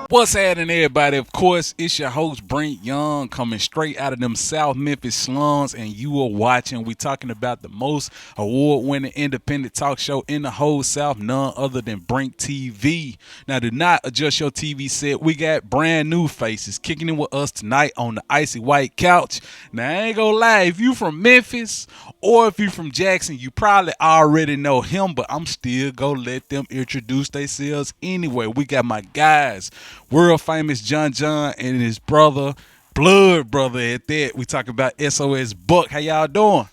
What's happening, everybody? Of course, it's your host Brink Young coming straight out of them South Memphis slums, and you are watching. We talking about the most award-winning independent talk show in the whole South, none other than BrinkTV. Now, do not adjust your TV set. We got brand new faces kicking in with us tonight on the icy white couch. Now, I ain't gonna lie, if you from Memphis or if you from Jackson, you probably already know him, but I'm still gonna let them introduce themselves anyway. We got my guys, world famous John and his brother, blood brother at that. We talking about SOS Book. How y'all doing?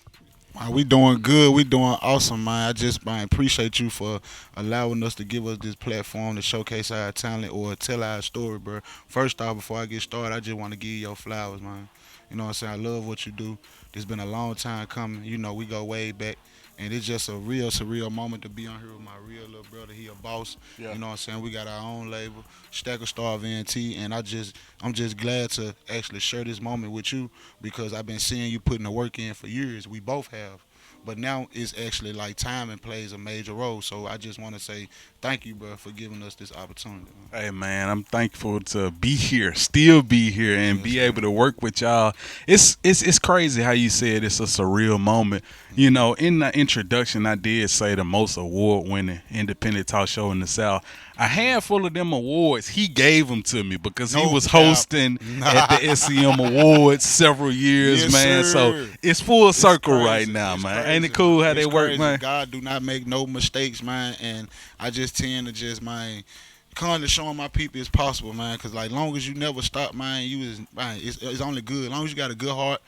Man, we doing good. We doing awesome, man. I just appreciate you for allowing us to give us this platform to showcase our talent or tell our story, bro. First off, before I get started, I just want to give you your flowers, man. You know what I'm saying? I love what you do. It's been a long time coming. You know, we go way back. And it's just a real surreal moment to be on here with my real little brother. He a boss. Yeah. You know what I'm saying? We got our own label, Stacker Star VNT, and I'm just glad to actually share this moment with you because I've been seeing you putting the work in for years. We both have. But now it's actually like timing plays a major role. So I just want to say thank you, bro, for giving us this opportunity. Man. Hey man, I'm thankful to be here, still be here, and Yes, be sir. able to work with y'all. It's crazy how you said it's a surreal moment. You know, in the introduction, I did say the most award-winning independent talk show in the South. A handful of them awards, he gave them to me because he No was cap. hosting at the SCM Awards several years, Yes, man. So sir. it's full It's circle crazy. right now, It's man. crazy, Ain't it cool how man. they It's work, crazy. man? God do not make no mistakes, man. And I just tend to just, man, kind of showing my people it's possible, man. Cause like long as you never stop, man, it's only good. As long as you got a good heart,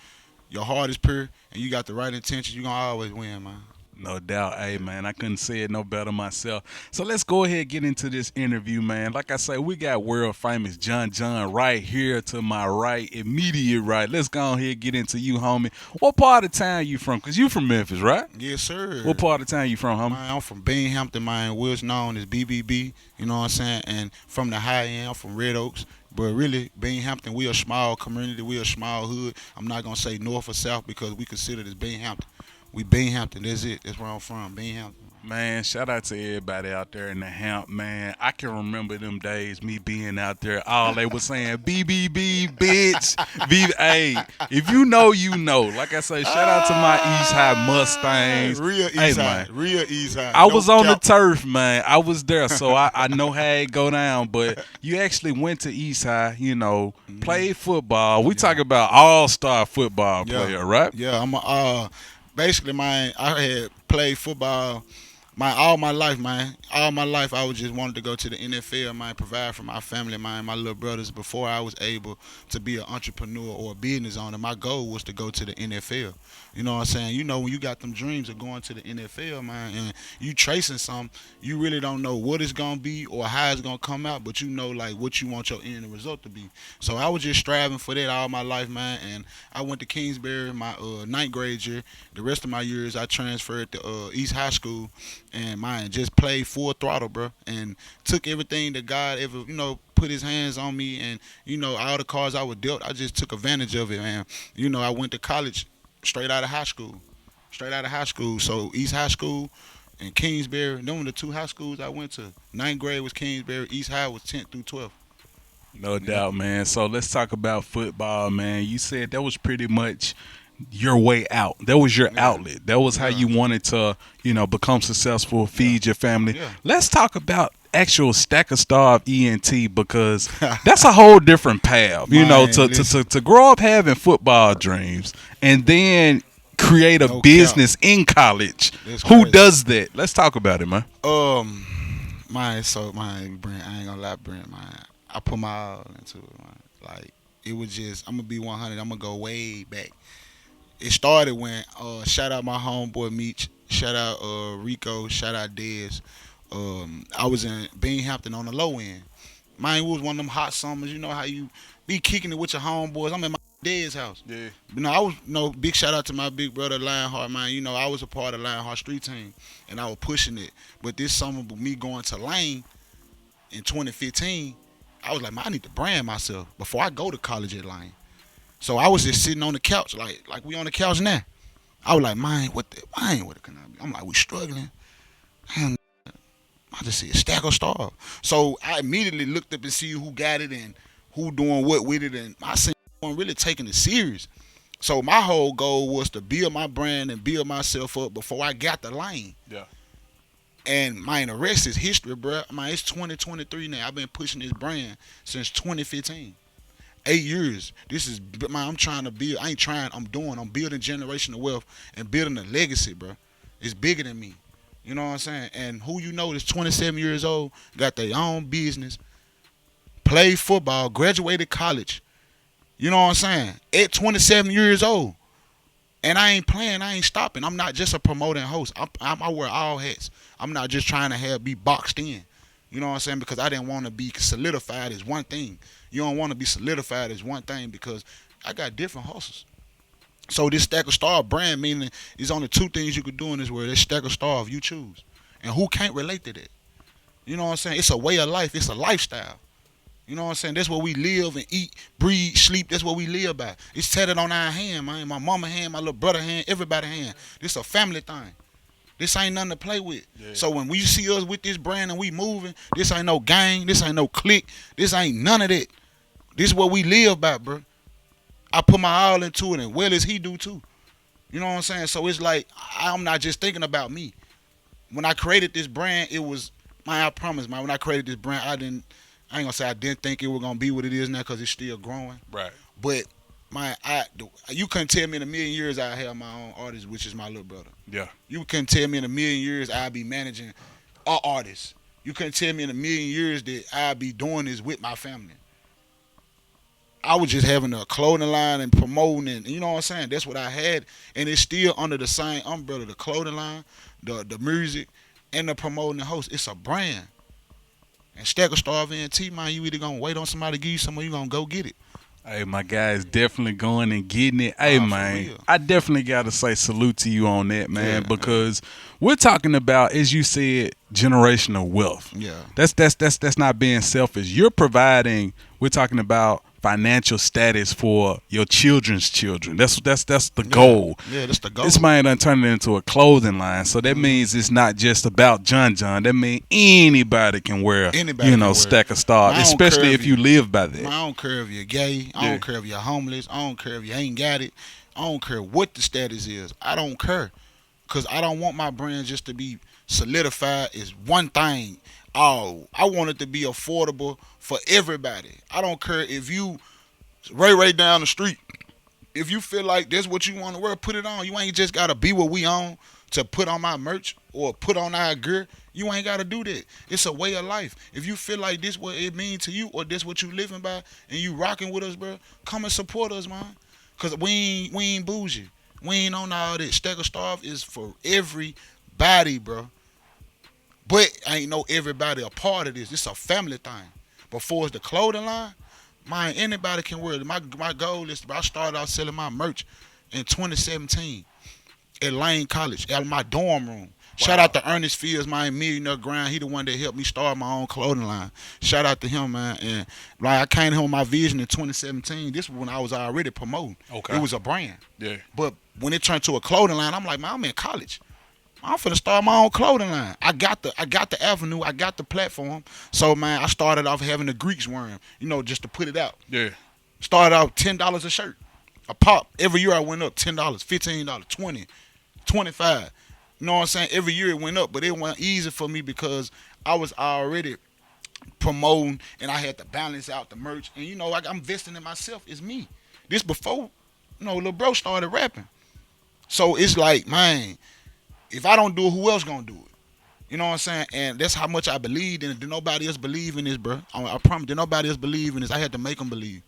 your heart is pure, and you got the right intentions, you gonna always win, man. No doubt. Hey, man, I couldn't say it no better myself. So let's go ahead and get into this interview, man. Like I say, we got world famous John right here to my right, immediate right. Let's go ahead and get into you, homie. What part of town you from? Because you from Memphis, right? Yes, sir. What part of town you from, homie? Man, I'm from Binghampton, man. What's known as BBB, you know what I'm saying? And from the high end, I'm from Red Oaks. But really, Binghampton, we a small community, we a small hood. I'm not gonna say north or south because we consider this Binghampton. We Binghampton, that's it. That's where I'm from, Binghampton. Man, shout out to everybody out there in the hamp, man. I can remember them days, me being out there. All they was saying, BBB, bitch. Hey, if you know, you know. Like I say, shout out to my East High Mustangs. Real Hey, East man. Side, real East Side. I No was on the cap. turf, man. I was there, so I know how it go down. But you actually went to East High, you know, played football. We talk about all-star football player, right? Yeah, basically, man, I had played football all my life, man. All my life, I was just wanted to go to the NFL, man, provide for my family, man, my little brothers. Before I was able to be an entrepreneur or a business owner, my goal was to go to the NFL. You know what I'm saying? You know, when you got them dreams of going to the NFL, man, and you tracing something, you really don't know what it's gonna be or how it's gonna come out, but you know like what you want your end result to be. So I was just striving for that all my life, man. And I went to Kingsbury my ninth grade year. The rest of my years, I transferred to East High School, and man, just played full throttle, bro, and took everything that God ever, put His hands on me, and all the cards I was dealt, I just took advantage of it, man. I went to college straight out of high school, straight out of high school. So East High School and Kingsbury, them were the two high schools I went to. Ninth grade was Kingsbury, East High was 10th through 12th. No Yeah. doubt, man. So let's talk about football, man. You said that was pretty much your way out. That was your Yeah. outlet. That was how Yeah. you wanted to, become successful, feed your family. Yeah. Let's talk about actual stack of star of ENT because that's a whole different path. Man, To, listen. to grow up having football dreams and then create a No cap. business in college. It's Who crazy. does that? Let's talk about it, man. Brent, I ain't gonna lie, Brent, man. I put my all into it, man. Like, it was just, I'm gonna be 100, I'm gonna go way back. It started when, shout out my homeboy Meech, shout out Rico, shout out Dez. I was in Binghampton on the low end. Mine was one of them hot summers. You know how you be kicking it with your homeboys. I'm in my dad's house. Yeah. I was, big shout out to my big brother Lionheart, man. I was a part of Lionheart Street Team, and I was pushing it. But this summer, with me going to Lane in 2015, I was like, man, I need to brand myself before I go to college at Lane. So I was just sitting on the couch, like we on the couch now. I was like, man, what the, man, what can I be? I'm like, we struggling. Damn, I just said stack or starve. So I immediately looked up and see who got it and who doing what with it, and I seen one really taking it serious. So my whole goal was to build my brand and build myself up before I got the lane. Yeah. And man, the rest is history, bro. Man, it's 2023 now. I've been pushing this brand since 2015. 8 years. This is, man, I'm trying to build. I ain't trying. I'm doing. I'm building generational wealth and building a legacy, bro. It's bigger than me. You know what I'm saying? And who you know is 27 years old, got their own business, played football, graduated college. You know what I'm saying? At 27 years old. And I ain't playing. I ain't stopping. I'm not just a promoting host. I wear all hats. I'm not just trying to be boxed in. You know what I'm saying? Because I didn't want to be solidified as one thing. You don't want to be solidified as one thing because I got different hustles. So this stack of star brand meaning is only two things you could do in this world. It's stack of star if you choose. And who can't relate to that? You know what I'm saying? It's a way of life. It's a lifestyle. You know what I'm saying? That's what we live and eat, breathe, sleep. That's what we live by. It's tatted on our hand, man. My mama hand, my little brother hand, everybody hand. This a family thing. This ain't nothing to play with. Yeah. So when we see us with this brand and we moving, this ain't no gang. This ain't no clique. This ain't none of that. This is what we live by, bro. I put my all into it, and well as he do too. You know what I'm saying? So it's like I'm not just thinking about me. When I created this brand, it was, man, I promise, man, when I created this brand, I ain't gonna say I didn't think it was gonna be what it is now because it's still growing. Right. But you couldn't tell me in a million years I have my own artist, which is my little brother. Yeah. You couldn't tell me in a million years I'd be managing an artist. You couldn't tell me in a million years that I'd be doing this with my family. I was just having a clothing line and promoting, and you know what I'm saying? That's what I had, and it's still under the same umbrella, the clothing line, the music, and the promoting and host. It's a brand. And Stack of Star VNT, man, you either gonna wait on somebody to give you something or you gonna go get it. Hey, my guy is definitely going and getting it. Hey, man, I definitely got to say salute to you on that, man, because we're talking about, as you said, generational wealth. Yeah. That's not being selfish. You're providing, we're talking about financial status for your children's children. That's the goal. Yeah, that's the goal. This man done turned it into a clothing line, so that means it's not just about John. That means anybody can wear, Stack of Stars, especially if you live by that. I don't care if you're gay. I don't care if you're homeless. I don't care if you ain't got it. I don't care what the status is. I don't care, because I don't want my brand just to be solidified as one thing. Oh, I want it to be affordable for everybody. I don't care if you right down the street. If you feel like that's what you want to wear, put it on. You ain't just got to be what we on to put on my merch or put on our gear. You ain't got to do that. It's a way of life. If you feel like this what it means to you or this what you living by and you rocking with us, bro, come and support us, man. Because we ain't bougie. We ain't on all that. Stack of Starve is for everybody, bro. But I ain't know everybody a part of this. It's a family thing. Before it's the clothing line, man, anybody can wear it. My goal is, I started out selling my merch in 2017 at Lane College, out of my dorm room. Wow. Shout out to Ernest Fields, my millionaire grind. He the one that helped me start my own clothing line. Shout out to him, man. And like I came to him with my vision in 2017. This was when I was already promoting. Okay. It was a brand. Yeah. But when it turned to a clothing line, I'm like, man, I'm in college. I'm finna start my own clothing line. I got the avenue. I got the platform. So, man, I started off having the Greeks wearing, just to put it out. Yeah. Started out $10 a shirt, a pop. Every year I went up $10, $15, $20, $25. You know what I'm saying? Every year it went up, but it went easy for me because I was already promoting and I had to balance out the merch. And, I'm investing in myself. It's me. This before, Lil Bro started rapping. So it's like, man, if I don't do it, who else gonna do it? You know what I'm saying? And that's how much I believed in it. Did nobody else believe in this, bro? I promise, did nobody else believe in this? I had to make them believe.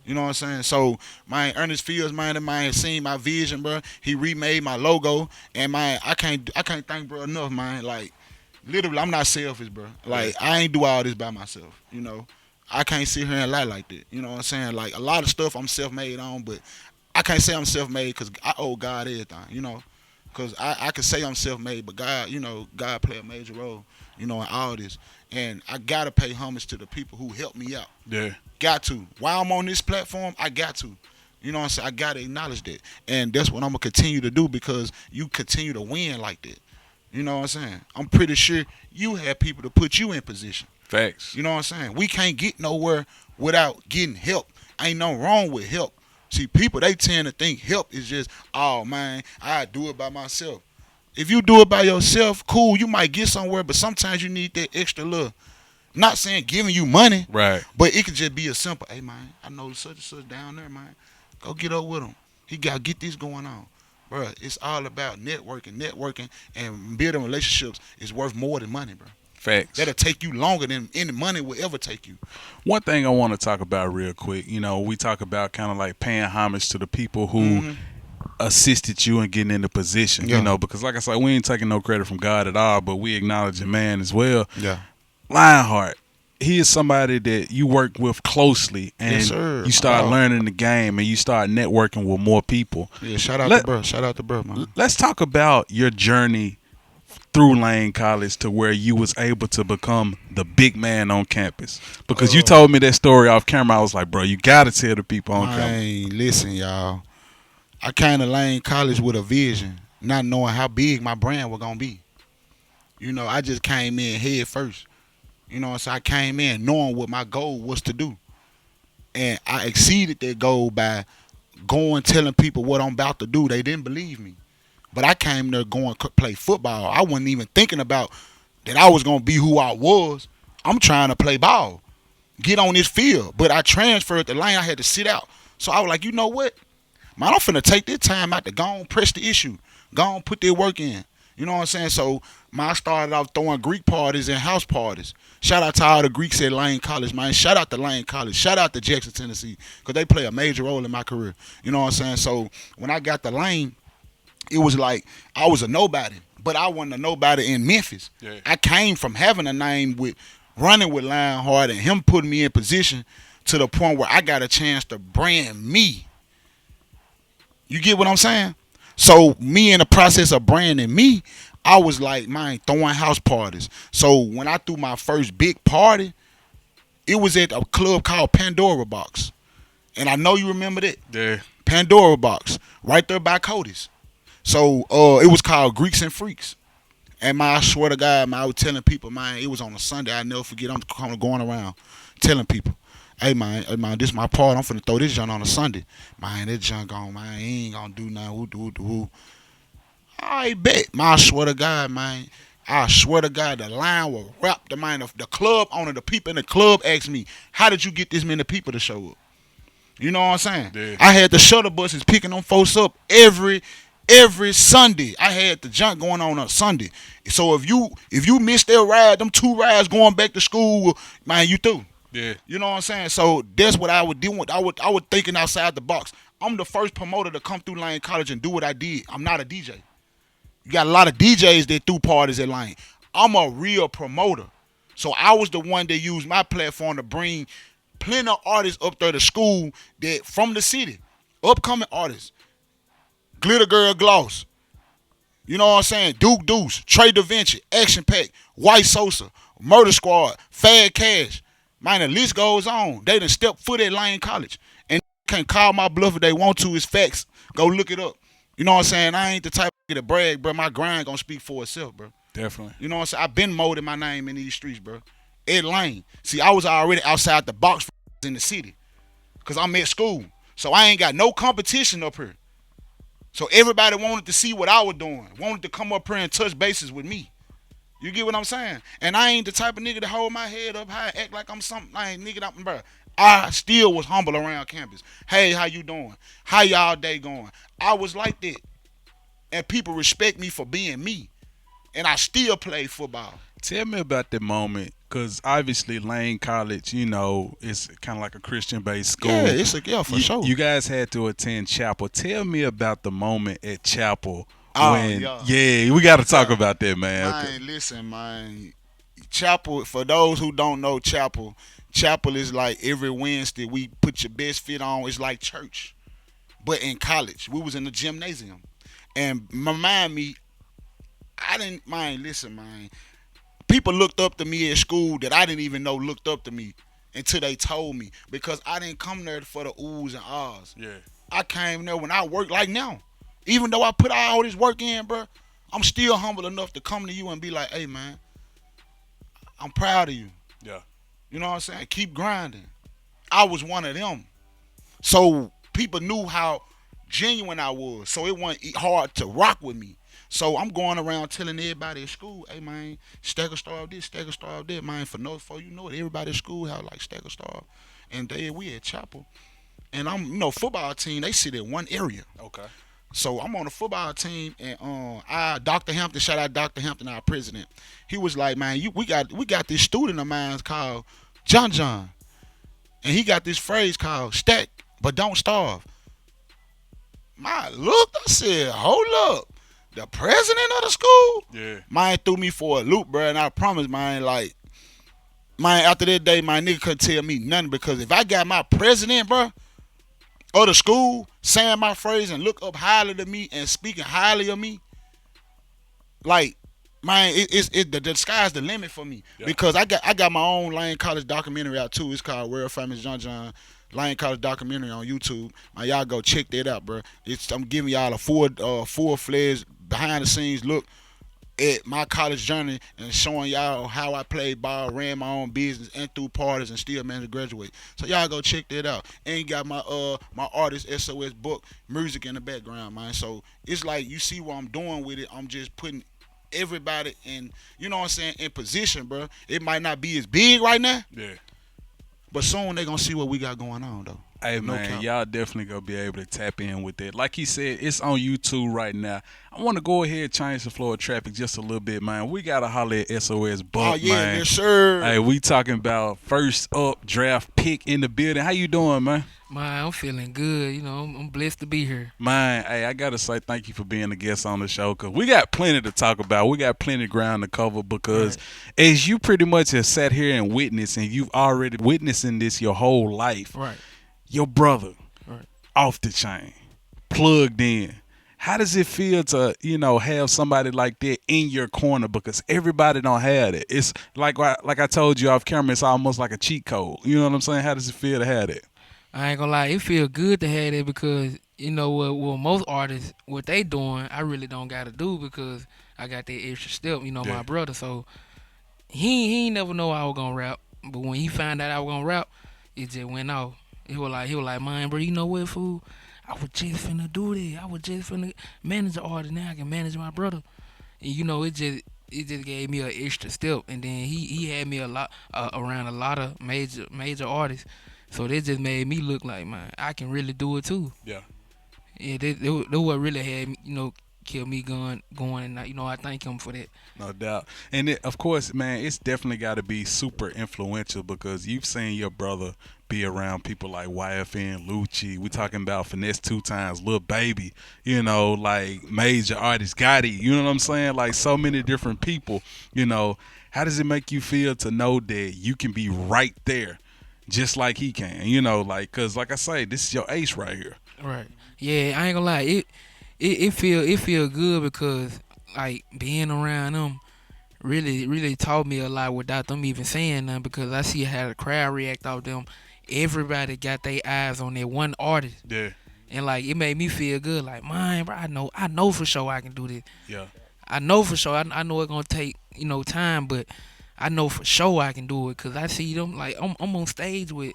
You know what I'm saying? So, man, Ernest Fields, man, seen my vision, bro. He remade my logo, and man, I can't thank bro enough, man. Like, literally, I'm not selfish, bro. Like, I ain't do all this by myself. I can't sit here and lie like that. You know what I'm saying? Like, a lot of stuff I'm self-made on, but I can't say I'm self-made because I owe God everything. Because I can say I'm self-made, but God, God play a major role, in all this. And I got to pay homage to the people who helped me out. Yeah. Got to. While I'm on this platform, I got to. You know what I'm saying? I got to acknowledge that. And that's what I'm going to continue to do because you continue to win like that. You know what I'm saying? I'm pretty sure you had people to put you in position. Facts. You know what I'm saying? We can't get nowhere without getting help. Ain't nothing wrong with help. See, people, they tend to think help is just, oh man, I do it by myself. If you do it by yourself, cool, you might get somewhere, but sometimes you need that extra little. Not saying giving you money, Right. but it could just be a simple, hey man, I know such and such down there, man. Go get up with him. He got to get this going on. Bro, it's all about networking, and building relationships is worth more than money, bro. Facts. That'll take you longer than any money will ever take you. One thing I want to talk about real quick, we talk about kind of like paying homage to the people who assisted you in getting into position, Yeah. because like I said, we ain't taking no credit from God at all, but we acknowledge a man as well. Yeah. Lionheart, he is somebody that you work with closely, and Yes, sir. you start Oh. learning the game, and you start networking with more people. Yeah, shout out Let- to bro. Shout out to bro, man. Let's talk about your journey through Lane College to where you was able to become the big man on campus. Because you told me that story off camera. I was like, bro, you got to tell the people on camera. Man, listen, y'all. I came to Lane College with a vision, not knowing how big my brand was gonna be. I just came in head first. So I came in knowing what my goal was to do. And I exceeded that goal by going telling people what I'm about to do. They didn't believe me. But I came there going to play football. I wasn't even thinking about that I was going to be who I was. I'm trying to play ball, get on this field. But I transferred the lane. I had to sit out. So I was like, you know what? Man, I'm finna take this time out to go on, press the issue. Go on, put their work in. You know what I'm saying? So, I started off throwing Greek parties and house parties. Shout out to all the Greeks at Lane College, man. Shout out to Lane College. Shout out to Jackson, Tennessee, because they play a major role in my career. You know what I'm saying? So, when I got the Lane, it was like I was a nobody, but I wasn't a nobody in Memphis. Yeah. I came from having a name with running with Lionheart and him putting me in position to the point where I got a chance to brand me. You get what I'm saying? So me in the process of branding me, I was like, man, throwing house parties. So when I threw my first big party, it was at a club called Pandora Box. And I know you remember that. Yeah. Pandora Box, right there by Cody's. So it was called Greeks and Freaks. And I swear to God, man, I was telling people, man, it was on a Sunday. I never forget. I'm kind of going around telling people, hey man, this is my part. I'm finna throw this junk on a Sunday. Man, that junk on, man, he ain't gonna do nothing. Who. I bet. Man, I swear to God, man. I swear to God, the line will wrap the mind of the club owner. The people in the club asked me, how did you get this many people to show up? You know what I'm saying? Yeah. I had the shuttle buses picking them folks up every Sunday. I had the junk going on Sunday. So if you missed their ride, them 2 rides going back to school, man, you through. Yeah. You know what I'm saying? So that's what I would do. I would thinking outside the box. I'm the first promoter to come through Lane College and do what I did. I'm not a DJ. You got a lot of DJs that threw parties at Lane. I'm a real promoter. So I was the one that used my platform to bring plenty of artists up there to school that from the city. Upcoming artists. Glitter Girl Gloss. You know what I'm saying? Duke Deuce, Trey Da Vinci, Action Pack, White Sosa, Murder Squad, Fad Cash. Man, the list goes on. They done stepped foot at Lane College. And can call my bluff if they want to. It's facts. Go look it up. You know what I'm saying? I ain't the type of to brag, bro. My grind gonna speak for itself, bro. Definitely. You know what I'm saying? I've been molding my name in these streets, bro. Ed Lane. See, I was already outside the box in the city. Because I'm at school. So I ain't got no competition up here. So everybody wanted to see what I was doing. Wanted to come up here and touch bases with me. You get what I'm saying? And I ain't the type of nigga to hold my head up high, act like I'm something. I ain't nigga, bro. I still was humble around campus. Hey, how you doing? How y'all day going? I was like that. And people respect me for being me. And I still play football. Tell me about that moment, because obviously Lane College, is kind of like a Christian-based school. Yeah, for sure. You guys had to attend chapel. Tell me about the moment at chapel. Oh, when, yeah. We got to talk about that, man. Man, listen, man. Chapel, for those who don't know chapel is like every Wednesday we put your best fit on. It's like church. But in college, we was in the gymnasium. And remind me, I didn't mind. Listen, man. People looked up to me at school that I didn't even know looked up to me until they told me, because I didn't come there for the oohs and ahs. Yeah. I came there when I worked like now. Even though I put all this work in, bro, I'm still humble enough to come to you and be like, hey man, I'm proud of you. Yeah. You know what I'm saying? Keep grinding. I was one of them. So people knew how genuine I was. So it wasn't hard to rock with me. So I'm going around telling everybody at school, hey man, Stagger Star this, Stagger Star that, man. For you know it, everybody at school have like Stagger Star. And we at Chapel. And I'm, football team, they sit in one area. Okay. So I'm on the football team, and Dr. Hampton, shout out Dr. Hampton, our president. He was like, man, we got this student of mine called John John, and he got this phrase called stack but don't starve. My look, I said, hold up, the president of the school, Yeah. man, threw me for a loop, bro, and I promise, man, like, man, after that day, my nigga couldn't tell me nothing because if I got my president, bro, of the school saying my phrase and look up highly to me and speaking highly of me, like, man, the sky's the limit for me. Yeah. Because I got my own Lane College documentary out too. It's called World Famous John John Lane College documentary on YouTube. Man, y'all go check that out, bro. I'm giving y'all a full fledged behind the scenes look at my college journey and showing y'all how I played ball, ran my own business, and threw parties and still managed to graduate. So y'all go check that out. And you got my artist SOS Book music in the background, man. So it's like you see what I'm doing with it. I'm just putting everybody in, you know what I'm saying, in position, bro. It might not be as big right now, Yeah. but soon they gonna see what we got going on though. Hey No man, cap. y'all definitely gonna be able to tap in with that. Like he said, it's on YouTube right now. I want to go ahead and change the flow of traffic just a little bit, man. We gotta holler at SOS Book, Oh yeah, man. yes sir. Hey, we talking about first up draft pick in the building. How you doing, man? Man, I'm feeling good. You know, I'm blessed to be here. Man, hey, I gotta say thank you for being a guest on the show because we got plenty to talk about. We got plenty of ground to cover because as you pretty much have sat here and witnessed, and you've already witnessing this your whole life. Right. Your brother, Right. off the chain, plugged in. How does it feel to, have somebody like that in your corner? Because everybody don't have it. It's like I told you off camera, it's almost like a cheat code. You know what I'm saying? How does it feel to have that? I ain't gonna lie, it feel good to have that because you know what most artists what they doing, I really don't gotta do because I got that extra step. You know, Yeah. my brother. So he ain't never know I was gonna rap, but when he found out I was gonna rap, it just went off. He was like, man, bro, you know what, fool? I was just finna do that. I was just finna manage the artist. Now I can manage my brother. And you know, it just gave me an extra step. And then he had me a lot around a lot of major artists. So that just made me look like, man, I can really do it too. Yeah. Yeah, that what really had me, kept me going, and I thank him for that. No doubt. And of course, man, it's definitely got to be super influential because you've seen your brother be around people like YFN, Lucci. We talking about Finesse 2 Times, Lil Baby, like major artists, Gotti. You know what I'm saying? Like so many different people. How does it make you feel to know that you can be right there, just like he can? Cause like I say, this is your ace right here. Right. Yeah, I ain't gonna lie. It feel good because like being around them really taught me a lot without them even saying nothing because I see how the crowd react off them. Everybody got their eyes on that one artist, Yeah. and like it made me feel good. Like, man, bro, I know for sure I can do this. Yeah. I know for sure. I know it's gonna take time, but I know for sure I can do it because I see them like I'm on stage with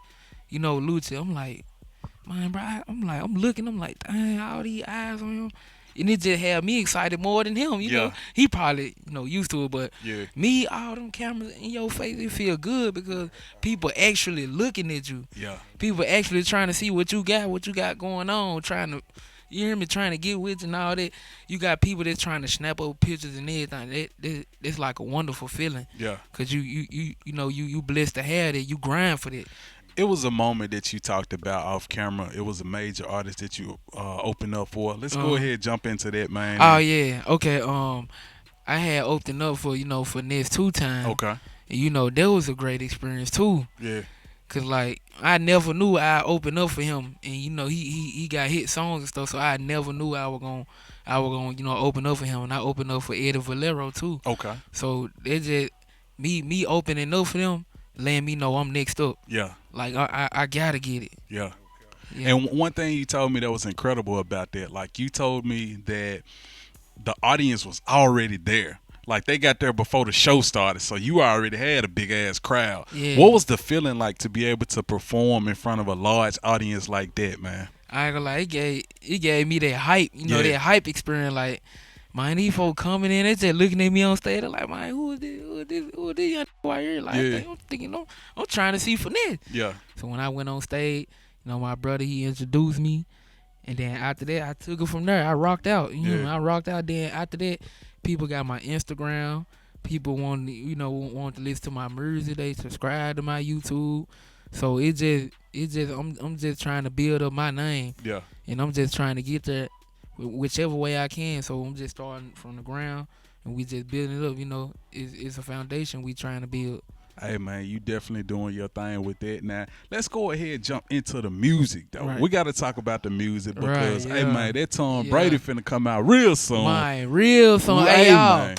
Lucci. I'm like, man, bro, I'm looking. I'm like, dang, all these eyes on him. And it just had me excited more than him. Yeah. He probably used to it, but Yeah. me, all them cameras in your face, it feel good because people actually looking at you. Yeah. People actually trying to see what you got going on, trying to, you hear me, trying to get with you and all that. You got people that's trying to snap up pictures and everything. That's like a wonderful feeling. Yeah. Cause you blessed to have that. You grind for that. It was a moment that you talked about off camera. It was a major artist that you opened up for. Let's go ahead and jump into that, man. Oh yeah, okay. I had opened up for Finesse 2 Times. Okay. And that was a great experience too. Yeah. Cause like I never knew I opened up for him, and he got hit songs and stuff. So I never knew I was gonna open up for him, and I opened up for Eddie Valero too. Okay. So it just me opening up for them, letting me know I'm next up. Yeah. Like I gotta get it. Yeah. Yeah. And one thing you told me that was incredible about that, like you told me that the audience was already there. Like they got there before the show started, so you already had a big ass crowd. Yeah. What was the feeling like to be able to perform in front of a large audience like that, man? I ain't gonna lie, it gave me that hype, that hype experience. Like, man, these folks coming in, they just looking at me on stage. They're like, man, who is this? Who is this young right here? Like, I'm thinking, I'm trying to see finesse. Yeah. So when I went on stage, my brother, he introduced me. And then after that, I took it from there. I rocked out. I rocked out. Then after that, people got my Instagram. People want to listen to my music. They subscribe to my YouTube. So I'm just trying to build up my name. Yeah. And I'm just trying to get there whichever way I can. So I'm just starting from the ground and we just building it up. It's a foundation we trying to build. Hey man, you definitely doing your thing with that. Now let's go ahead and jump into the music though. Right. We got to talk about the music because Right, hey yeah. man, that Tom Brady finna come out real soon. Mine, real soon. Hey y'all,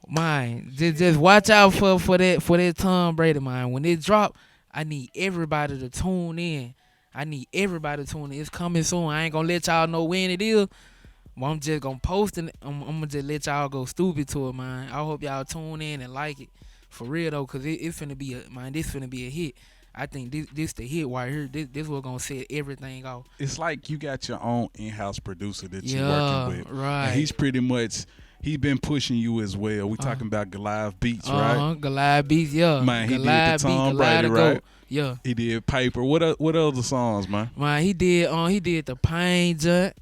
mine. Just watch out for that Tom Brady, man. When it drop, I need everybody to tune in. It's coming soon. I ain't gonna let y'all know when it is. But I'm just gonna post it. I'm gonna just let y'all go stupid to it, man. I hope y'all tune in and like it. For real though, cause it's finna be this finna be a hit. I think this the hit right here. This what gonna set everything off. It's like you got your own in-house producer that you're Yeah, working with. right. And he's been pushing you as well. We talking about Goliath Beats, right? Goliath Beats, yeah. Man, he Goliath did the Tom Beats, Brady, Goliath right? Yeah. He did Paper. What other songs, man? Man, he did the Pain Jut.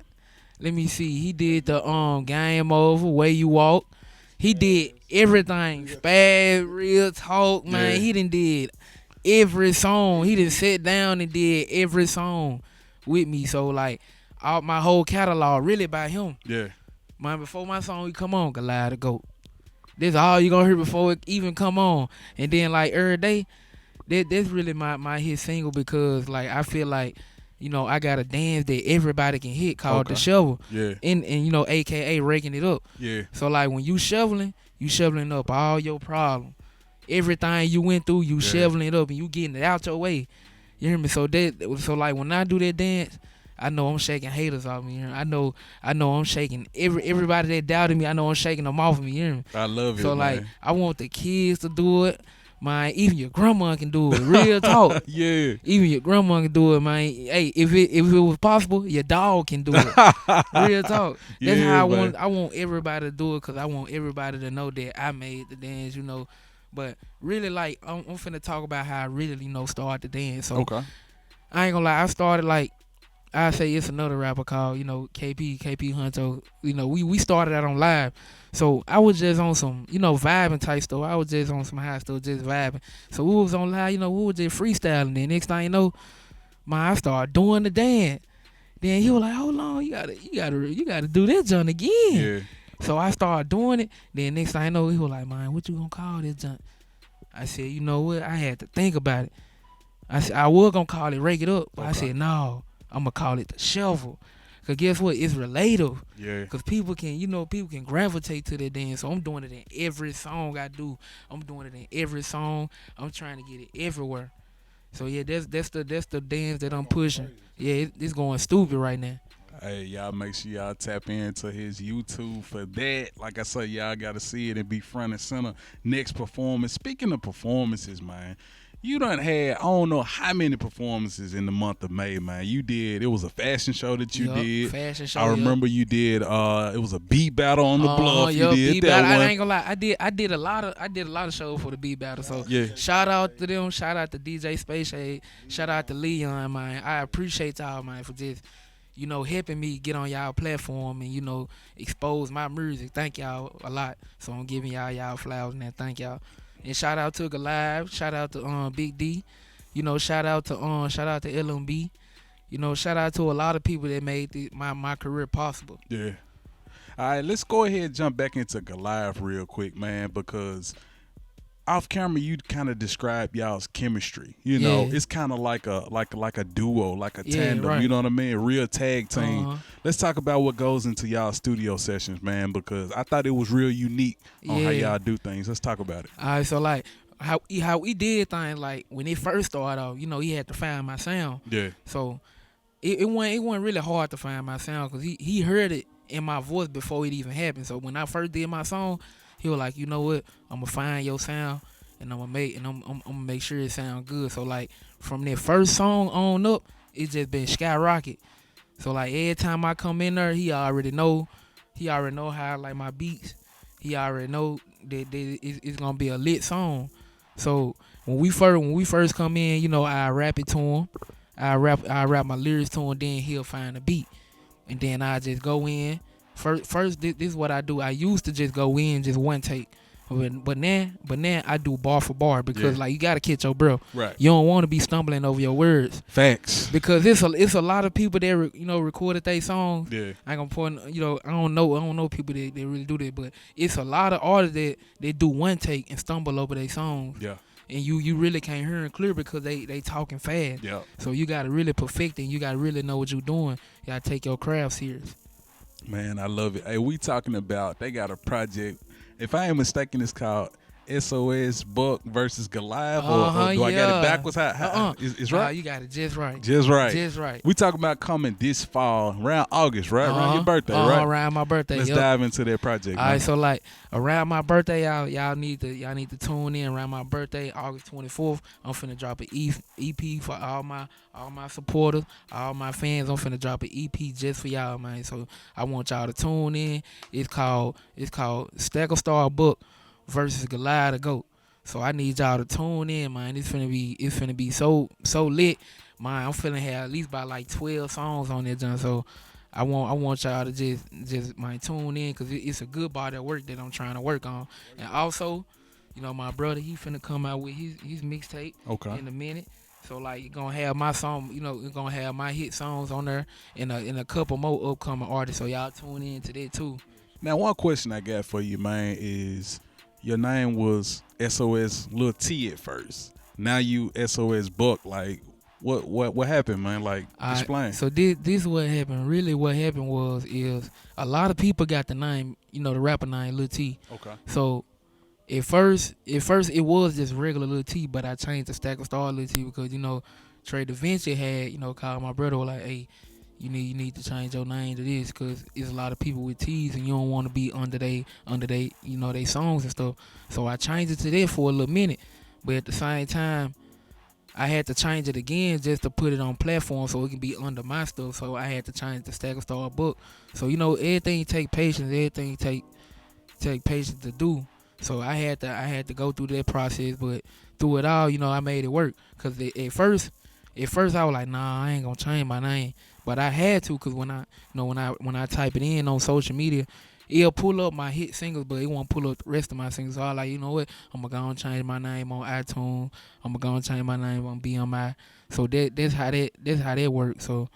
Let me see. He did the Game Over, Way You Walk. He did everything. Spaz, Real Talk, man. Yeah. He done did every song. He done sat down and did every song with me. So like my whole catalog really by him. Yeah. Man, before my song we come on, Goliath the Goat. This all you gonna hear before it even come on. And then like every day, that's really my hit single because like I feel like I got a dance that everybody can hit called the shovel. Yeah. And AKA raking it up. Yeah. So like when you shoveling up all your problems. Everything you went through, you shoveling it up and you getting it out your way. You hear me? So like when I do that dance, I know I'm shaking haters off me. You hear me? I know I'm shaking everybody that doubted me. I know I'm shaking them off of me. You hear me? I love it. So like man. I want the kids to do it. Man, even your grandma can do it. Real talk. Yeah. Even your grandma can do it, man. Hey, if it was possible, your dog can do it. Real talk. That's how I want everybody to do it because I want everybody to know that I made the dance, But really, like, I'm finna talk about how I really, start the dance. So Okay. I ain't gonna lie, I started like I say it's another rapper called, KP Hunto. We started out on live. So I was just on some, vibing type stuff. I was just on some high stuff, just vibing. So we was on live, we was just freestyling. Then next thing you know, I started doing the dance. Then he was like, hold on, you gotta do this junk again. Yeah. So I started doing it. Then next thing I know, he was like, man, what you gonna call this junk? I said, you know what? I had to think about it. I said, I was gonna call it Rake It Up. But I said, no, I'm gonna call it the Shovel. Cause guess what? It's relative. Yeah. Cause people can gravitate to that dance. So I'm doing it in every song I do. I'm doing it in every song. I'm trying to get it everywhere. So yeah, that's the dance that I'm pushing. Yeah, it's going stupid right now. Hey, y'all make sure y'all tap into his YouTube for that. Like I said, y'all got to see it and be front and center. Next performance. Speaking of performances, man, you done had, I don't know how many performances in the month of May, man. You did, it was a fashion show that you did. Fashion show, I remember you did, it was a beat battle on the bluff. You did that one. I ain't gonna lie, I did a lot of shows for the beat battle. So yeah. Shout out to them, shout out to DJ Space Shade, shout out to Leon, man. I appreciate y'all, man, for just helping me get on y'all platform and, expose my music. Thank y'all a lot. So I'm giving y'all flowers and that. Thank y'all. And shout out to Goliath, shout out to Big D, shout out to LMB, shout out to a lot of people that made my career possible. Yeah. All right, let's go ahead and jump back into Goliath real quick, man, because off camera, you kind of describe y'all's chemistry. It's kind of like a duo, like a tandem. Right. You know what I mean? A real tag team. Let's talk about what goes into y'all studio sessions, man, because I thought it was real unique on how y'all do things. Let's talk about it. All right, so like how we did things, like when it first started off, he had to find my sound. Yeah. So it wasn't really hard to find my sound because he heard it in my voice before it even happened. So when I first did my song, he was like, you know what, I'm gonna find your sound and I'm gonna make sure it sound good. So like from that first song on up, it's just been skyrocket. So like every time I come in there, he already know how I like my beats. He already know that it's gonna be a lit song. So when we first come in, you know, I rap it to him. I rap my lyrics to him. Then he'll find a beat, and then I just go in. First, this is what I do. I used to just go in just one take, but now I do bar for bar because like you gotta catch your breath. Right. You don't want to be stumbling over your words. Facts. Because it's a lot of people that recorded their songs. Yeah. I ain't gonna point, I don't know people that really do that, but it's a lot of artists that do one take and stumble over their songs. Yeah. And you really can't hear them clear because they talking fast. Yeah. So you gotta really perfect it. And you gotta really know what you're doing. You gotta take your craft serious. Man, I love it. Hey, we talking about, they got a project, if I ain't mistaken, it's called SOS Book versus Goliath, or do I got it backwards? How is right? Nah, you got it just right. Just right. Just right. We talking about coming this fall, around August, right? Around your birthday, right? Around my birthday. Let's dive into that project. All right, so like around my birthday, y'all need to tune in. Around my birthday, August 24th, I'm finna drop an EP for all my supporters, all my fans. I'm finna drop an EP just for y'all, man. So I want y'all to tune in. It's called Stack of Star Book versus Goliath the Goat. So I need y'all to tune in, man. It's finna be so lit, man. I'm finna have at least about like 12 songs on that junk. So I want y'all to just man, tune in, because it's a good body of work that I'm trying to work on. And also, my brother, he finna come out with his mixtape in a minute. So like, you're gonna have my song, you're gonna have my hit songs on there, and a couple more upcoming artists. So y'all tune in to that too. Now, one question I got for you, man, is your name was SOS Lil T at first. Now you SOS Book. Like, what happened, man? Like, explain. So this what happened. Really, what happened is a lot of people got the name, the rapper name Lil T. Okay. So at first it was just regular Lil T, but I changed the Stack of Star Lil T because Trey DaVinci had called my brother, was like, hey, you need to change your name to this, because there's a lot of people with T's and you don't want to be under they songs and stuff. So I changed it to that for a little minute, but at the same time I had to change it again just to put it on platform so it can be under my stuff. So I had to change the Stack of Star Book. So everything take patience, everything take patience to do. So I had to go through that process, but through it all, I made it work. Cause at first I was like, nah, I ain't gonna change my name. But I had to, cause when I type it in on social media, it'll pull up my hit singles, but it won't pull up the rest of my singles. So I was like, you know what? I'm gonna go and change my name on iTunes. I'm gonna go and change my name on BMI. So that's how that works. So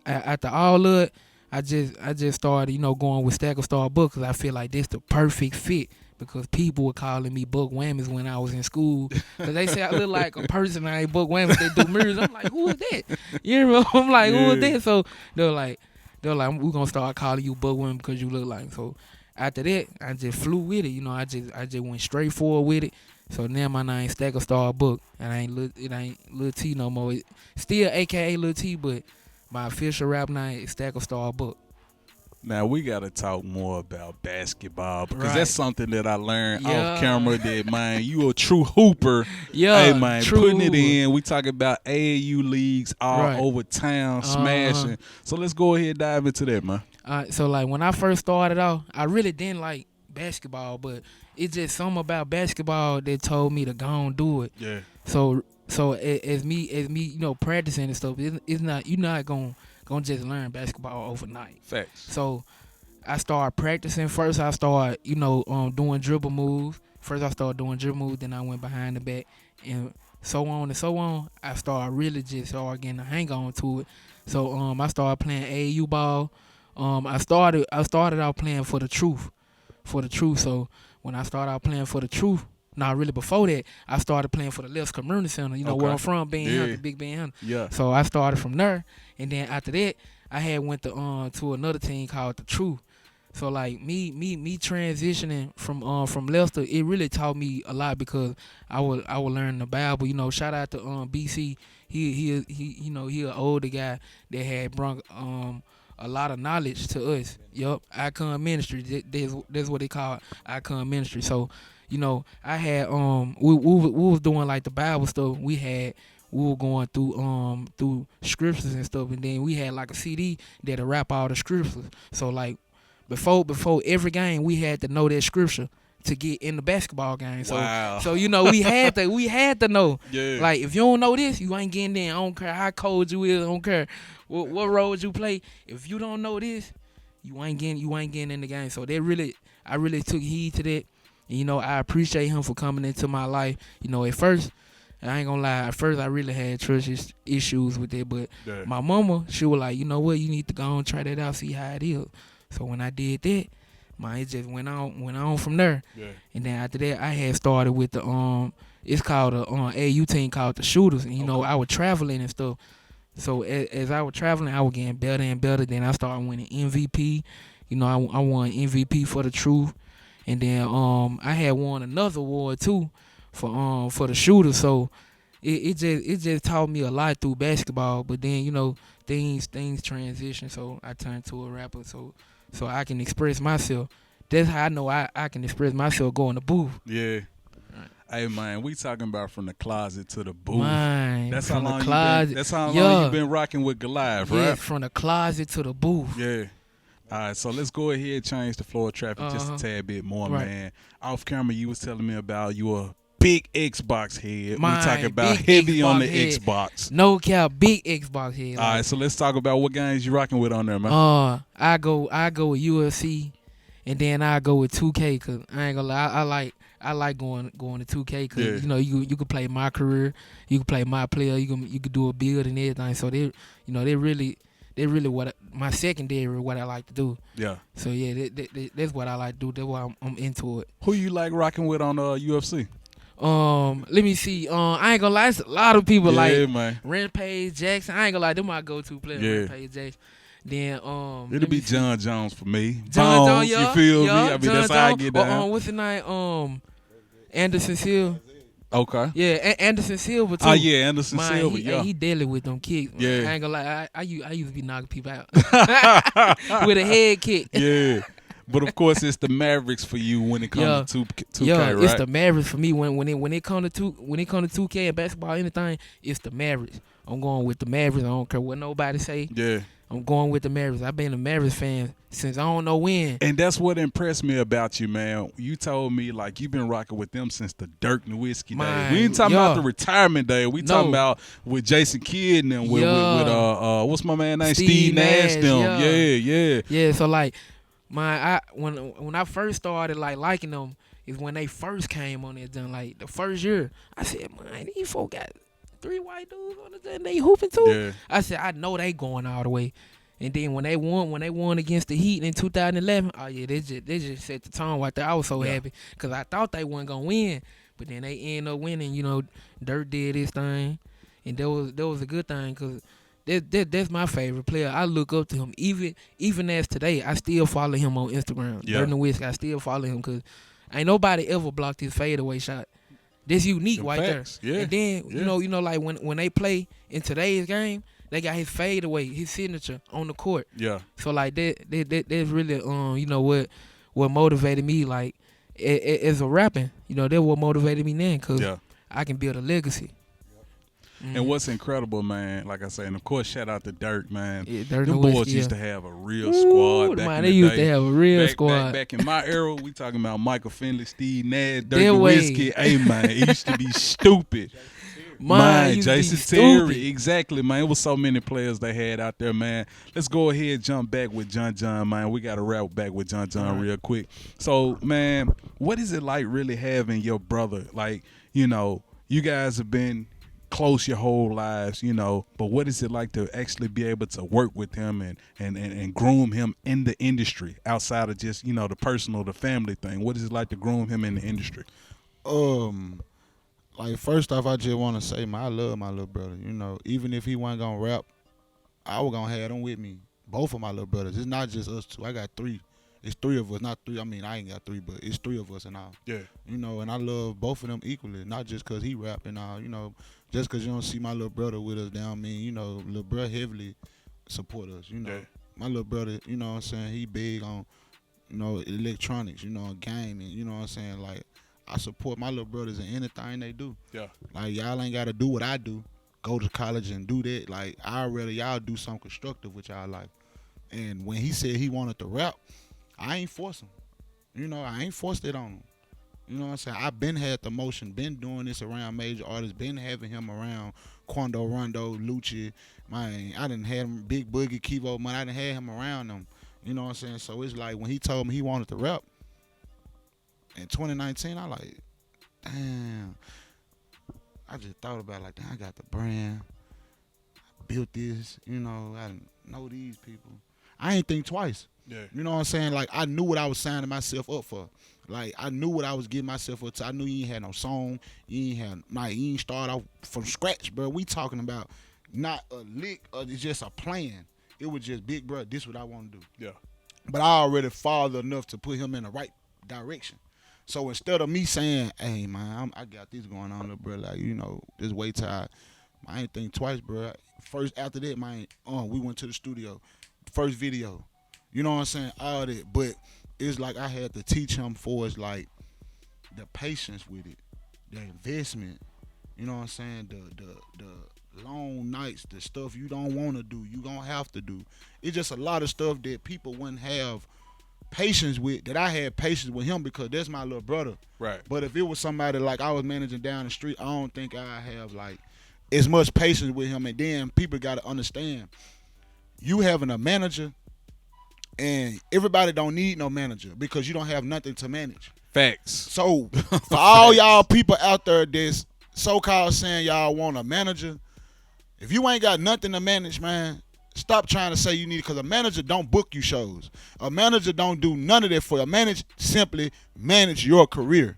after all of it, I just started, going with Stack of Star Book, because I feel like that's the perfect fit. Because people were calling me Buck Whammies when I was in school. Because they say I look like a person named Buck Whammies that do mirrors. I'm like, who is that? You know, I'm like, who is that? So they're like, we're going to start calling you Buck Whammies because you look like. So after that, I just flew with it. I just went straight forward with it. So now my name Stack of Star Book. And it ain't Lil T no more. It still AKA Lil T, but my official rap name is Stack of Star Book. Now, we got to talk more about basketball, because Right. that's something that I learned off camera, that, man, you a true hooper. Hey, man, putting it in. We talking about AAU leagues all over town, smashing. So let's go ahead and dive into that, man. So, like, when I first started out, I really didn't like basketball, but it's just something about basketball that told me to go and do it. Yeah. So as me, practicing and stuff, it's not, you're not gonna just learn basketball overnight. Facts. So I started practicing. First I started, doing dribble moves. Then I went behind the back, and so on and so on. I started really just getting a hang on to it. So I started playing AAU ball. I started out playing for the truth. So when I started out playing for the truth, really before that, I started playing for the Left Community Center, where I'm from, Big Ben Hunter. Yeah. So I started from there, and then after that, I had went to another team called the Truth. So like me transitioning from Leicester, it really taught me a lot, because I would learn the Bible. Shout out to BC. He an older guy that had brung a lot of knowledge to us. Yup, Icon Ministry. That's what they call Icon Ministry. So, I had we was doing like the Bible stuff. We were going through scriptures and stuff, and then we had like a CD that'll rap all the scriptures. So like before every game, we had to know that scripture to get in the basketball game. So Wow. so we had to know. Yeah. Like if you don't know this, you ain't getting in. I don't care how cold you is. I don't care what roles you play. If you don't know this, you ain't getting in the game. So I really took heed to that. And, I appreciate him for coming into my life. At first, I ain't gonna lie. At first, I really had trust issues with it. But Yeah. my mama, she was like, you know what, you need to go and try that out, see how it is. So when I did that, it just went on from there. Yeah. And then after that, I had started with the it's called a AU team called the Shooters. And Okay. I was traveling and stuff. So as I was traveling, I was getting better and better. Then I started winning MVP. I won MVP for the truth. And then I had won another award too for the Shooters. So it just taught me a lot through basketball. But then things transition. So I turned to a rapper. So I can express myself. That's how I know I can express myself going to booth. Yeah. Hey man, we talking about from the closet to the booth. Man, That's how from the long closet. you been. That's how long Yeah. you been rocking with Goliath, Yeah, right? from the closet to the booth. Yeah. All right, so let's go ahead and change the floor of traffic just a Uh-huh. tad bit more, Right. man. Off camera, you was telling me about you a big Xbox head. Man, we talking about big heavy on the Xbox head. Xbox. No cap, big Xbox head. All right, so let's talk about what games you rocking with on there, man. I go with UFC, and then I go with 2K, cause I ain't gonna lie, I like going to 2K, cause Yeah. you could play my career, you could play my player, you could do a build and everything. So they really what my secondary what I like to do. Yeah. So yeah, that's what I like to do. That's why I'm into it. Who you like rocking with on UFC? Let me see. I ain't gonna lie, it's a lot of people Yeah, like man. Rampage Jackson. I ain't gonna lie, them my go-to players. Yeah. Rampage Jackson. Then It'll let be me see. John Jones for me. John Bones, Jones, you feel me? I mean, John that's how I Jones. get down. What's his name? Anderson Silva. Okay. Yeah, Anderson Silva too. Oh yeah, Anderson Man, Silva. he, Yeah. he deadly with them kicks. Man. Yeah. I ain't gonna lie, I used to be knocking people out with a head kick. Yeah. But of course, it's the Mavericks for you when it comes to 2K, Yeah, right? it's the Mavericks for me. When it come to 2K and basketball, anything, it's the Mavericks. I'm going with the Mavericks. I don't care what nobody say. Yeah. I'm going with the Mavericks. I've been a Mavericks fan since I don't know when. And that's what impressed me about you, man. You told me like you've been rocking with them since the Dirk Nowitzki days. Man, We ain't talking yeah. about the retirement day. We talking about with Jason Kidd and them, with what's my man name? Steve Nash them. Yeah. Yeah, so like when I first started like liking them is when they first came on that done. Like the first year, I said, man, these folk got 3 white dudes on the done. They hooping too. Yeah. I said, I know they going all the way. And then when they won against the Heat in 2011, oh yeah, they just set the tone right there. I was so happy because I thought they weren't gonna win, but then they ended up winning. Dirk did his thing, and that was a good thing because that's my favorite player. I look up to him even as today. I still follow him on Instagram. Yeah. Dirk Nowitzki, I still follow him because ain't nobody ever blocked his fadeaway shot. That's unique Them right facts. there. Yeah. And then Yeah. like when they play in today's game, they got his fadeaway, his signature on the court. Yeah. So like that's really what motivated me like as a rapping. That's what motivated me then because Yeah. I can build a legacy. And what's incredible, man, like I say, and of course, shout out to Dirk, man. Yeah, Dirk Them Nowitzki, boys used yeah. to have a real squad back Man, in they the used day. to have a real squad. Back in my era, we talking about Michael Finley, Steve Nash, Dirk That way. Nowitzki. Hey, man, it used to be stupid. Man, used to be Jason stupid. Terry, exactly, man. It was so many players they had out there, man. Let's go ahead and jump back with John, man. We got to wrap back with John real quick. So, man, what is it like really having your brother? Like, you guys have been close your whole lives, but what is it like to actually be able to work with him and groom him in the industry outside of just, the personal, the family thing? What is it like to groom him in the industry? Like first off, I just want to say, man, I love my little brother. Even if he wasn't gonna rap, I was gonna have him with me. Both of my little brothers. It's not just us two. I got 3. It's 3 of us, not 3. I mean, I ain't got 3, but it's 3 of us and all. Yeah. And I love both of them equally. Not just cause he rap and all. Just cause you don't see my little brother with us, don't mean little brother heavily support us. Yeah. my little brother, you know what I'm saying, he big on, electronics, gaming, you know what I'm saying? Like, I support my little brothers in anything they do. Yeah. Like, y'all ain't gotta do what I do. Go to college and do that. Like, I'd rather y'all do something constructive with y'all life. And when he said he wanted to rap, I ain't force him. I ain't forced it on him. You know what I'm saying? I've been had the motion, been doing this around major artists, been having him around Quando, Rondo, Lucci. I didn't have him, Big Boogie, Kivo, man. I didn't have him around them. You know what I'm saying? So it's like when he told me he wanted to rap in 2019, I like, damn. I just thought about it, like, damn, I got the brand, built this, I know these people. I ain't think twice. Yeah. You know what I'm saying? Like, I knew what I was signing myself up for. Like, I knew what I was getting myself up to. I knew you ain't had no song. You ain't start off from scratch, bro. We talking about not a lick or just a plan. It was just, big bro, this what I want to do. Yeah. But I already fathered enough to put him in the right direction. So instead of me saying, hey, man, I got this going on, little bro, like, just wait till I ain't think twice, bro. First, after that, man, we went to the studio. First video. You know what I'm saying? All that. But it's like I had to teach him for it's like the patience with it, the investment. You know what I'm saying? The long nights, the stuff you don't want to do, you gonna have to do. It's just a lot of stuff that people wouldn't have patience with, that I had patience with him because that's my little brother. Right. But if it was somebody like I was managing down the street, I don't think I have like as much patience with him. And then people got to understand, you having a manager, and everybody don't need no manager because you don't have nothing to manage. Facts. So for all y'all people out there that's so-called saying y'all want a manager, if you ain't got nothing to manage, man, stop trying to say you need it, because a manager don't book you shows. A manager don't do none of that for you. A manager simply manage your career.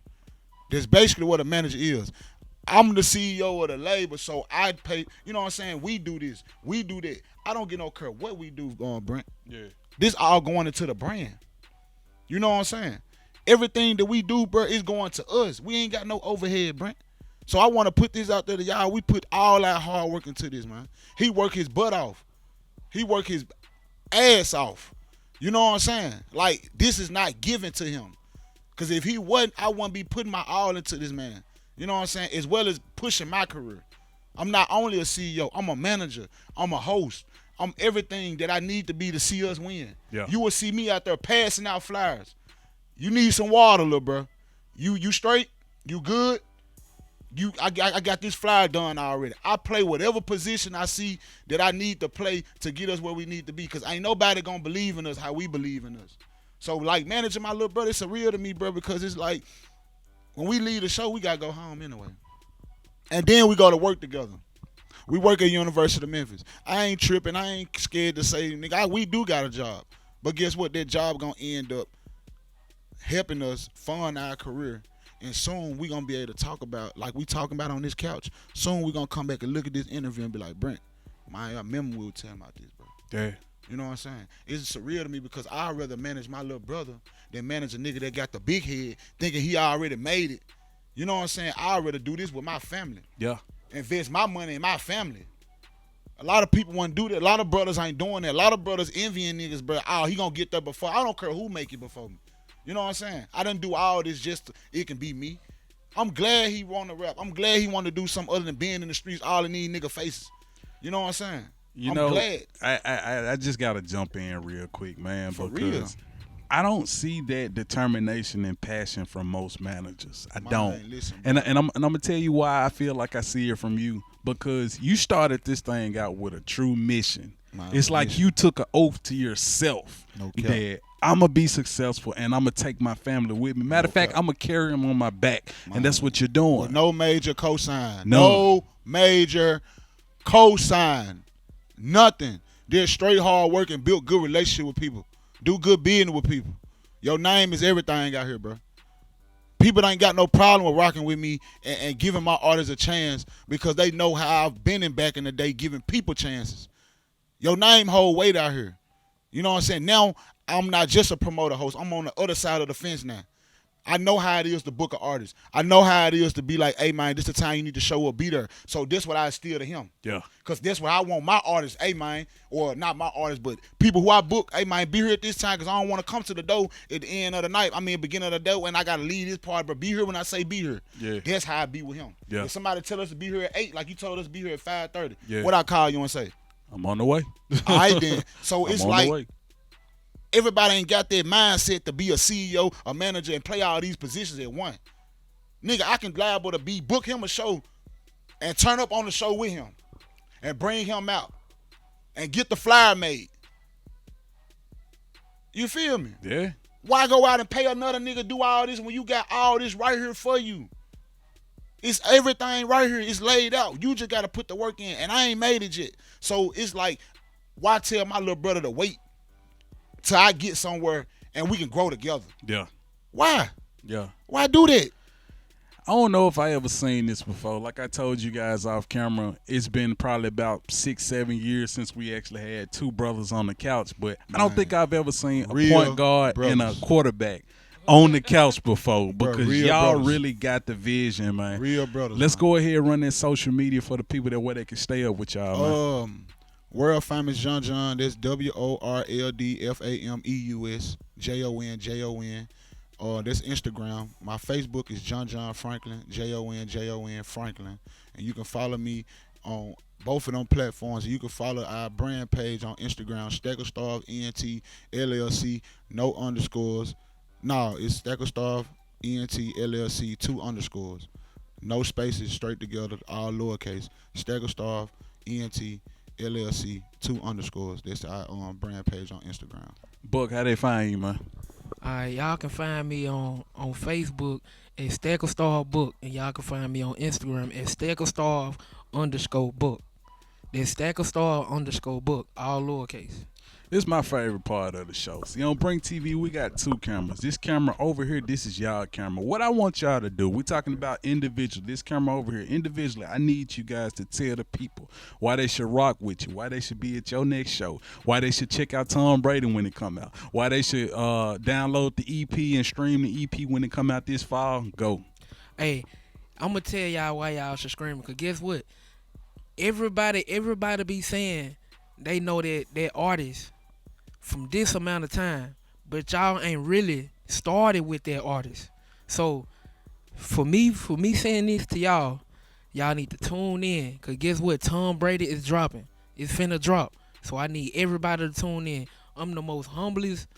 That's basically what a manager is. I'm the CEO of the label, so I pay. You know what I'm saying? We do this. We do that. I don't get no care what we do going, Brent. Yeah. This all going into the brand. You know what I'm saying? Everything that we do, bro, is going to us. We ain't got no overhead, Brent. So I want to put this out there to y'all. We put all our hard work into this, man. He work his butt off. He work his ass off. You know what I'm saying? Like, this is not given to him. Because if he wasn't, I wouldn't be putting my all into this man. You know what I'm saying? As well as pushing my career. I'm not only a CEO. I'm a manager. I'm a host. I'm everything that I need to be to see us win. Yeah. You will see me out there passing out flyers. You need some water, little bro. You straight? You good? I got this flyer done already. I play whatever position I see that I need to play to get us where we need to be, because ain't nobody gonna believe in us how we believe in us. So, like, managing my little brother, it's surreal to me, bro, because it's like when we leave the show, we gotta go home anyway. And then we go to work together. We work at University of Memphis. I ain't tripping. I ain't scared to say, nigga, we do got a job. But guess what? That job gonna end up helping us fund our career. And soon we gonna be able to talk about, like we talking about on this couch. Soon we gonna come back and look at this interview and be like, Brink, I remember we were telling about this, bro. Yeah. You know what I'm saying? It's surreal to me because I'd rather manage my little brother than manage a nigga that got the big head thinking he already made it. You know what I'm saying? I'd rather do this with my family. Yeah. Invest my money in my family. A lot of people want to do that. A lot of brothers ain't doing that. A lot of brothers envying niggas, bro. Oh, he gonna get there before. I don't care who make it before me. You know what I'm saying? I didn't do all this just to, it can be me. I'm glad he want to rap. I'm glad he want to do something other than being in the streets all in these nigga faces. You know what I'm saying? I'm glad. I just gotta jump in real quick, man, For because real. I don't see that determination and passion from most managers. I Man, don't. listen, and I'm gonna tell you why I feel like I see it from you, because you started this thing out with a true mission. Man, it's like listen. you took an oath to yourself No cap. that I'm going to be successful and I'm going to take my family with me. Matter of fact, cap. I'm going to carry them on my back, Man. and that's what you're doing. With no major cosign. None. No major cosign. Nothing. Did straight hard work and built good relationship with people. Do good business with people. Your name is everything out here, bro. People ain't got no problem with rocking with me and giving my artists a chance because they know how I've been in back in the day giving people chances. Your name hold weight out here. You know what I'm saying? Now, I'm not just a promoter host. I'm on the other side of the fence now. I know how it is to book an artist. I know how it is to be like, hey man, this the time you need to show up, be there. So this what I instill to him. Yeah. Cause that's what I want my artists, hey man, or not my artists, but people who I book, hey man, be here at this time, cause I don't want to come to the door at the end of the night. I mean, beginning of the day, and I gotta leave this part, but be here when I say be here. Yeah. That's how I be with him. Yeah. If somebody tell us to be here at 8, like you told us to be here at 5:30, Yeah. what I call you and say? I'm on the way. All right then. So I'm it's on like the way. everybody ain't got that mindset to be a CEO, a manager, and play all these positions at once. Nigga, I can liable to book him a show and turn up on the show with him and bring him out and get the flyer made. You feel me? Yeah. Why go out and pay another nigga to do all this when you got all this right here for you? It's everything right here. It's laid out. You just got to put the work in, and I ain't made it yet. So it's like, why tell my little brother to wait till I get somewhere and we can grow together? Yeah. Why? Yeah. Why do that? I don't know if I ever seen this before. Like I told you guys off camera, it's been probably about 6-7 years since we actually had two brothers on the couch. But I don't think I've ever seen a Real point guard and a brothers. quarterback on the couch before, because real y'all brothers. really got the vision, man. Real brothers. Let's man. go ahead and run that social media for the people that where they can stay up with y'all, man. World famous John. That's WORLDFAMEUS JON. That's Instagram. My Facebook is John Franklin, JON Franklin, and you can follow me on both of them platforms. You can follow our brand page on Instagram, Stackerstarve ENT LLC, no underscores. No, it's Stackerstarve ENT LLC, 2 underscores, no spaces, straight together, all lowercase. Stackerstarve ENT LLC, 2 underscores. That's our brand page on Instagram. Book, how they find you, man? Alright, y'all can find me on Facebook at Stackerstarve Book, and y'all can find me on Instagram at Stackerstarve_book. That's Stackerstarve_book, all lowercase. This is my favorite part of the show. See, on BrinkTV, we got 2 cameras. This camera over here, this is y'all camera. What I want y'all to do, we're talking about individual. This camera over here, individually, I need you guys to tell the people why they should rock with you, why they should be at your next show, why they should check out Tom Brady when it come out, why they should download the EP and stream the EP when it come out this fall. Go. Hey, I'm gonna tell y'all why y'all should scream, because guess what? Everybody be saying they know that artist from this amount of time, but y'all ain't really started with that artist. So for me saying this to y'all need to tune in, because guess what? Tom Brady is dropping. It's finna drop. So I need everybody to tune in. I'm the most humblest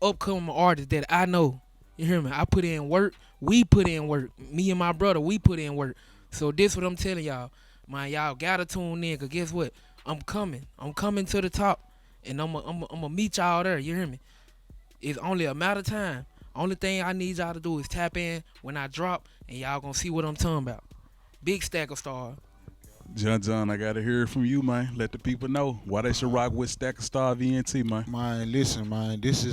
upcoming artist that I know. You hear me? I put in work. We put in work. Me and my brother, we put in work. So this what I'm telling y'all. Man, y'all gotta tune in, because guess what? I'm coming to the top. And I'm gonna meet y'all there. You hear me? It's only a matter of time. Only thing I need y'all to do is tap in when I drop, and y'all gonna see what I'm talking about. Big Stackerstarve. John, I gotta hear it from you, man. Let the people know why they should rock with Stackerstarve ENT, man. Man, listen, man, this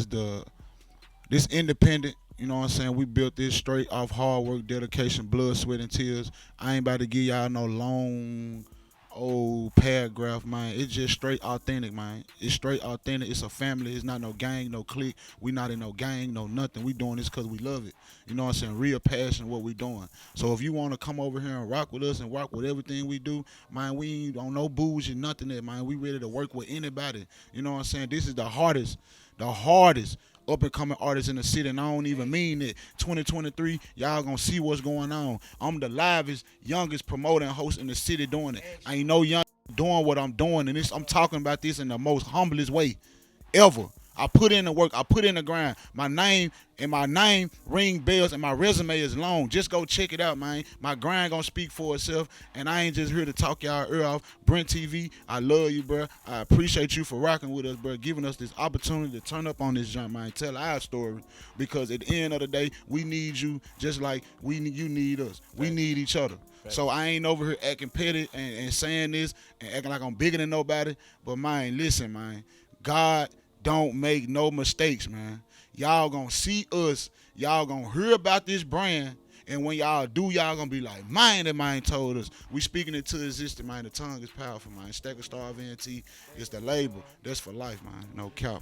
independent, you know what I'm saying? We built this straight off hard work, dedication, blood, sweat, and tears. I ain't about to give y'all no long old paragraph, man. It's just straight authentic, man. It's straight authentic. It's a family. It's not no gang, no clique. We not in no gang, no nothing. We doing this because we love it. You know what I'm saying? Real passion what we doing. So if you want to come over here and rock with us and rock with everything we do, man, we ain't on no bougie, nothing there, man. We ready to work with anybody. You know what I'm saying? This is the hardest up and coming artists in the city, and I don't even mean it. 2023, y'all gonna see what's going on. I'm the livest, youngest promoter and host in the city doing it. I ain't no young doing what I'm doing, and I'm talking about this in the most humblest way ever. I put in the work, I put in the grind. My name ring bells, and my resume is long. Just go check it out, man. My grind gonna speak for itself, and I ain't just here to talk y'all ear off. BrinkTV, I love you, bro. I appreciate you for rocking with us, bro, giving us this opportunity to turn up on this jump, man, tell our story. Because at the end of the day, we need you just like you need us. We need each other. So I ain't over here acting petty and saying this and acting like I'm bigger than nobody. But, man, listen, man. God don't make no mistakes, man. Y'all gonna see us. Y'all gonna hear about this brand. And when y'all do, y'all gonna be like, man, that man told us. We speaking it to existence, man. The tongue is powerful, man. Stackerstarve ENT is the label. That's for life, man. No cap.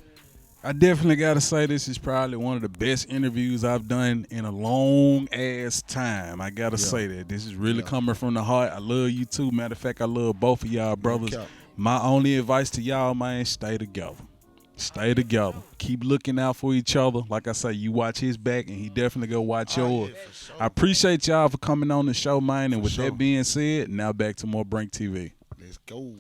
I definitely gotta say this is probably one of the best interviews I've done in a long ass time. I gotta say that. This is really coming from the heart. I love you too. Matter of fact, I love both of y'all brothers. cap. My only advice to y'all, man, stay together. Stay together. Keep looking out for each other. Like I say, you watch his back and he definitely go watch yours. Yeah, for sure. I appreciate y'all for coming on the show, man. And with sure. that being said, now back to more Brink TV. Let's go.